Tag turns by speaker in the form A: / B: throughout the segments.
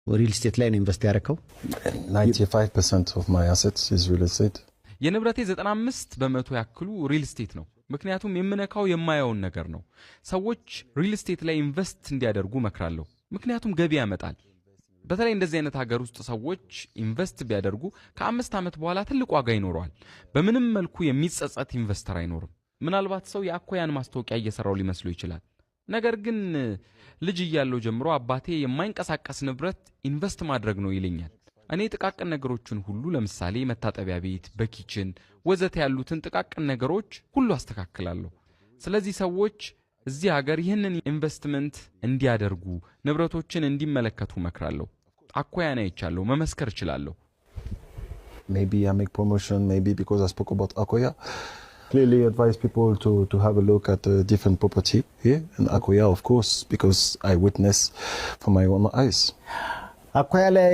A: ሪል ስቴት ላይ ነው ኢንቨስት ያደረከው?
B: 95% of my assets is real estate.
C: የንብረቴ 95% ያክሉ ሪል ስቴት ነው። ምክንያቱም የምነካው የማያውን ነገር ነው። ሰዎች ሪል ስቴት ላይ ኢንቨስት እንዲያደርጉ መክራለሁ። ምክንያቱም ገቢ ያመጣል። በተለይ እንደዚህ አይነት ሀገር ውስጥ ሰዎች ኢንቨስት ቢያደርጉ ከ5 ዓመት በኋላ ትልቅ ዋጋ ይኖረዋል። በምንም መልኩ የሚጸጸት ኢንቨስተር አይኖርም። ምናልባት ሰው የአኮያን ማስታወቂያ እየሰራው ሊመስሉ ይችላል። ነገር ግን ልጅ እያለሁ ጀምሮ አባቴ የማይንቀሳቀስ ንብረት ኢንቨስት ማድረግ ነው ይለኛል። እኔ ጥቃቅን ነገሮችን ሁሉ ለምሳሌ መታጠቢያ ቤት፣ በኪችን ወዘተ ያሉትን ጥቃቅን ነገሮች ሁሉ አስተካክላለሁ። ስለዚህ ሰዎች እዚህ ሀገር ይህንን ኢንቨስትመንት እንዲያደርጉ ንብረቶችን እንዲመለከቱ መክራለሁ። አኮያን አይቻለሁ፣ መመስከር እችላለሁ።
B: Maybe I make promotion, maybe because I spoke about Akoya. Clearly advise people to have a look at different property here in Akoya, of course, because I witness from my own eyes.
A: አኮያ ላይ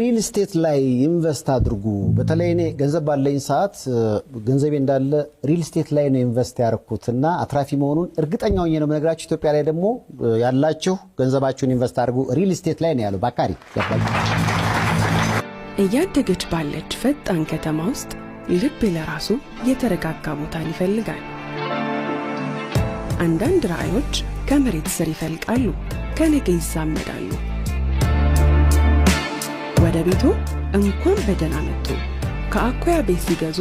A: ሪል ስቴት ላይ ኢንቨስት አድርጉ። በተለይ እኔ ገንዘብ ባለኝ ሰዓት ገንዘቤ እንዳለ ሪል ስቴት ላይ ነው ኢንቨስት ያደረኩትና አትራፊ መሆኑን እርግጠኛ ሆኜ ነው የምነግራችሁ። ኢትዮጵያ ላይ ደግሞ ያላችሁ ገንዘባችሁን ኢንቨስት አድርጉ ሪል ስቴት ላይ ነው ያለው። ባካሪ
D: እያደገች ባለች ፈጣን ከተማ ውስጥ ልብ ለራሱ የተረጋጋ ቦታን ይፈልጋል። አንዳንድ ራእዮች ከመሬት ስር ይፈልቃሉ፣ ከነገ ይዛመዳሉ። ወደ ቤቱ እንኳን በደህና መጡ። ከአኮያ ቤት ሲገዙ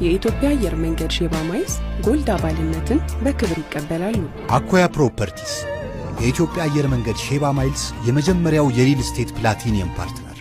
D: የኢትዮጵያ አየር መንገድ ሼባ ማይልስ ጎልድ አባልነትን በክብር ይቀበላሉ።
E: አኮያ ፕሮፐርቲስ የኢትዮጵያ አየር መንገድ ሼባ ማይልስ የመጀመሪያው የሪል ስቴት ፕላቲኒየም ፓርትነር